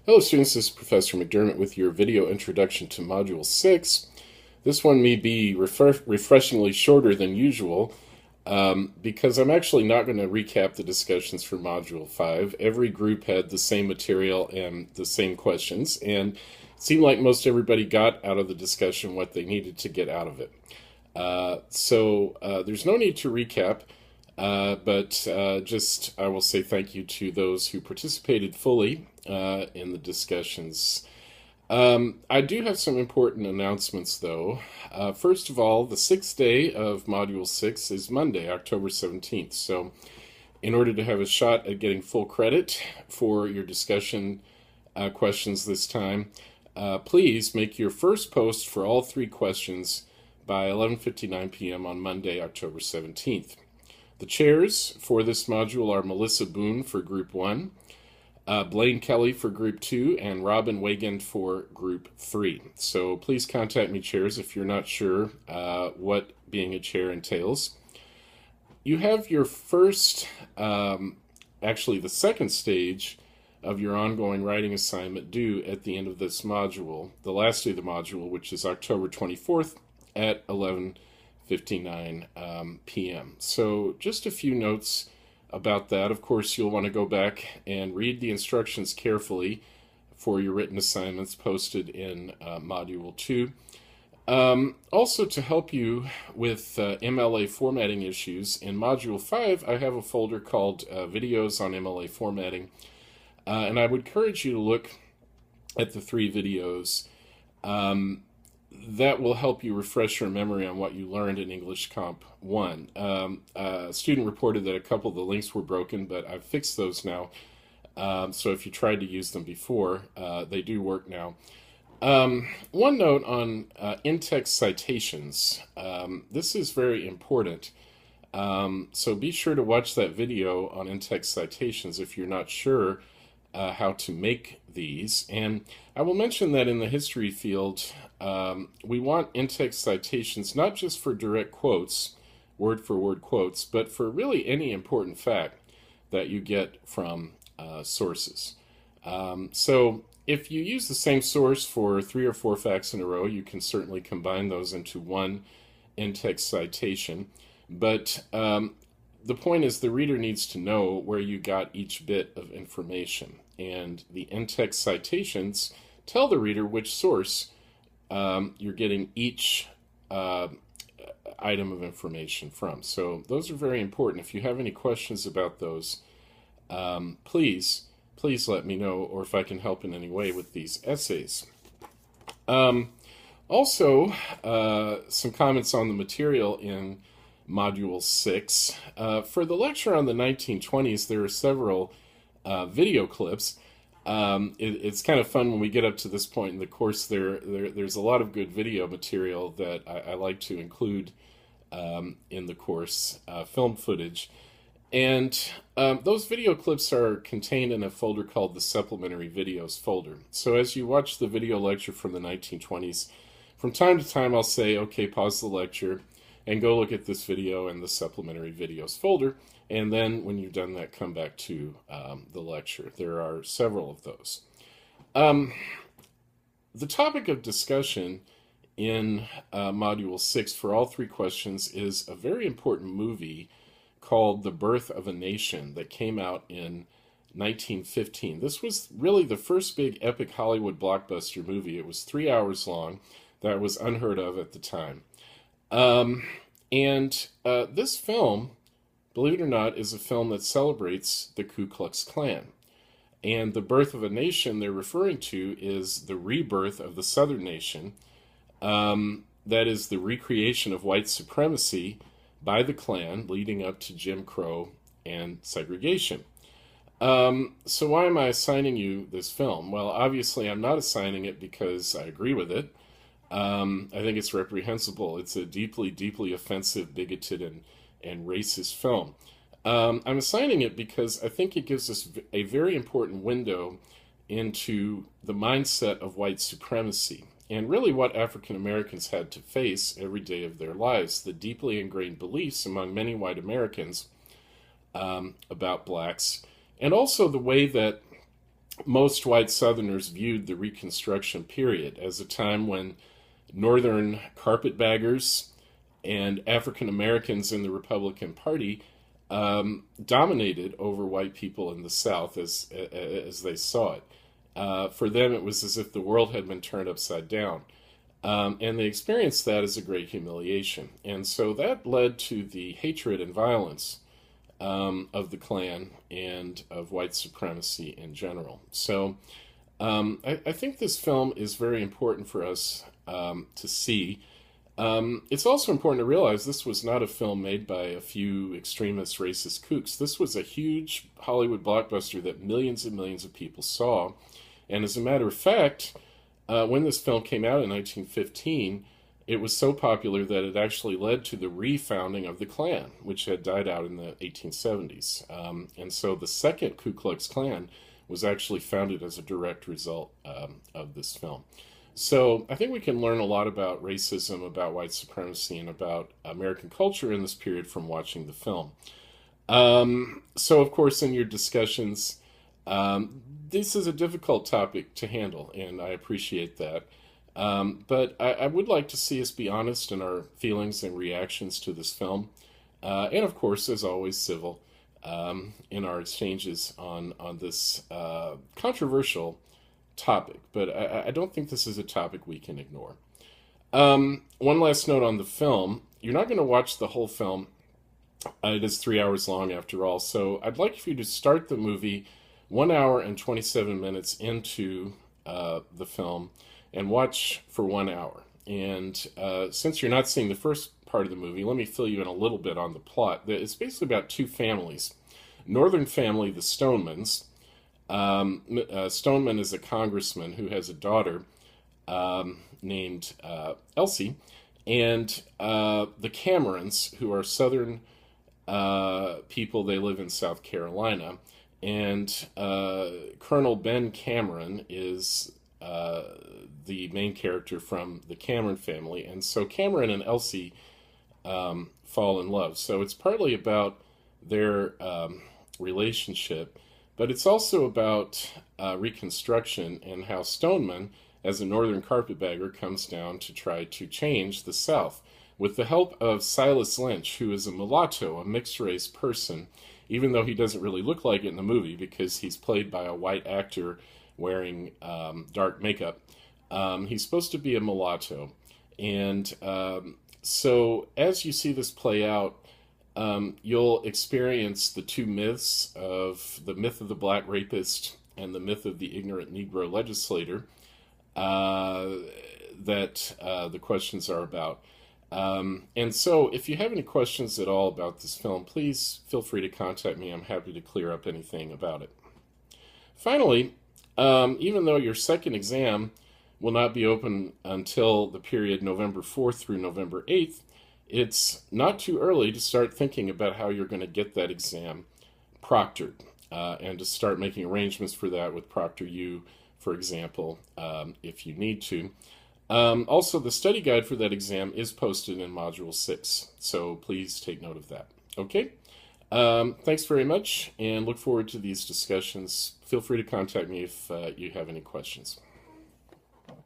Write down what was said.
Hello students, this is Professor McDermott with your video introduction to Module 6. This one may be refreshingly shorter than usual because I'm actually not going to recap the discussions for Module 5. Every group had the same material and the same questions, and it seemed like most everybody got out of the discussion what they needed to get out of it. So there's no need to recap. But I will say thank you to those who participated fully in the discussions. I do have some important announcements, though. First of all, the sixth day of Module 6 is Monday, October 17th. So, in order to have a shot at getting full credit for your discussion questions this time, please make your first post for all three questions by 11:59 p.m. on Monday, October 17th. The chairs for this module are Melissa Boone for Group 1, Blaine Kelly for Group 2, and Robin Wagand for Group 3. So please contact me, chairs, if you're not sure what being a chair entails. You have your first, actually the second stage of your ongoing writing assignment due at the end of this module, the last day of the module, which is October 24th at 11:59 p.m. So just a few notes about that. Of course, you'll want to go back and read the instructions carefully for your written assignments posted in Module 2. Also, to help you with MLA formatting issues, in Module 5, I have a folder called Videos on MLA Formatting, and I would encourage you to look at the three videos. That will help you refresh your memory on what you learned in English Comp 1. A student reported that a couple of the links were broken, but I've fixed those now. So if you tried to use them before, they do work now. One note on in-text citations. This is very important. So be sure to watch that video on in-text citations if you're not sure how to make these. And I will mention that in the history field, we want in-text citations not just for direct quotes, word-for-word quotes, but for really any important fact that you get from sources. So if you use the same source for 3 or 4 facts in a row, you can certainly combine those into one in-text citation. But the point is the reader needs to know where you got each bit of information. And the in-text citations tell the reader which source you're getting each item of information from. So those are very important. If you have any questions about those, please let me know, or if I can help in any way with these essays. Also, some comments on the material in Module 6. For the lecture on the 1920s, there are several video clips. It's kind of fun when we get up to this point in the course. There's a lot of good video material that I like to include in the course, film footage. And those video clips are contained in a folder called the Supplementary Videos folder. So as you watch the video lecture from the 1920s, from time to time I'll say, okay, pause the lecture and go look at this video in the Supplementary Videos folder. And then when you've done that, come back to the lecture. There are several of those. The topic of discussion in Module 6 for all three questions is a very important movie called The Birth of a Nation that came out in 1915. This was really the first big epic Hollywood blockbuster movie. It was 3 hours long. That was unheard of at the time. This film, believe it or not, is a film that celebrates the Ku Klux Klan. And the birth of a nation they're referring to is the rebirth of the Southern nation. That is the recreation of white supremacy by the Klan leading up to Jim Crow and segregation. So why am I assigning you this film? Well, obviously I'm not assigning it because I agree with it. I think it's reprehensible. It's a deeply, deeply offensive, bigoted, and racist film. I'm assigning it because I think it gives us a very important window into the mindset of white supremacy and really what African Americans had to face every day of their lives, the deeply ingrained beliefs among many white Americans about blacks, and also the way that most white Southerners viewed the Reconstruction period as a time when Northern carpetbaggers and African Americans in the Republican Party dominated over white people in the South as they saw it. For them, it was as if the world had been turned upside down. And they experienced that as a great humiliation. And so that led to the hatred and violence of the Klan and of white supremacy in general. So I think this film is very important for us to see. It's also important to realize this was not a film made by a few extremist racist kooks. This was a huge Hollywood blockbuster that millions and millions of people saw. And as a matter of fact, when this film came out in 1915, it was so popular that it actually led to the refounding of the Klan, which had died out in the 1870s. And so the second Ku Klux Klan was actually founded as a direct result of this film. So I think we can learn a lot about racism, about white supremacy, and about American culture in this period from watching the film. So, of course, in your discussions, this is a difficult topic to handle, and I appreciate that. But I would like to see us be honest in our feelings and reactions to this film. And, of course, as always, civil in our exchanges on this controversial topic, but I don't think this is a topic we can ignore. One last note on the film. You're not going to watch the whole film. It is 3 hours long after all, so I'd like for you to start the movie 1 hour and 27 minutes into the film and watch for 1 hour. And since you're not seeing the first part of the movie, let me fill you in a little bit on the plot. It's basically about two families. Northern family, the Stonemans. Stoneman is a congressman who has a daughter named Elsie, and the Camerons, who are Southern people. They live in South Carolina, and Colonel Ben Cameron is the main character from the Cameron family, and so Cameron and Elsie fall in love. So it's partly about their relationship, but it's also about Reconstruction and how Stoneman, as a northern carpetbagger, comes down to try to change the South with the help of Silas Lynch, who is a mulatto, a mixed-race person, even though he doesn't really look like it in the movie because he's played by a white actor wearing dark makeup. He's supposed to be a mulatto. And so as you see this play out, you'll experience the two myths of the myth of the black rapist and the myth of the ignorant Negro legislator that the questions are about. And so if you have any questions at all about this film, please feel free to contact me. I'm happy to clear up anything about it. Finally, even though your second exam will not be open until the period November 4th through November 8th, it's not too early to start thinking about how you're going to get that exam proctored and to start making arrangements for that with ProctorU, for example, if you need to. Also, the study guide for that exam is posted in Module 6, so please take note of that. Okay? Thanks very much, and look forward to these discussions. Feel free to contact me if you have any questions.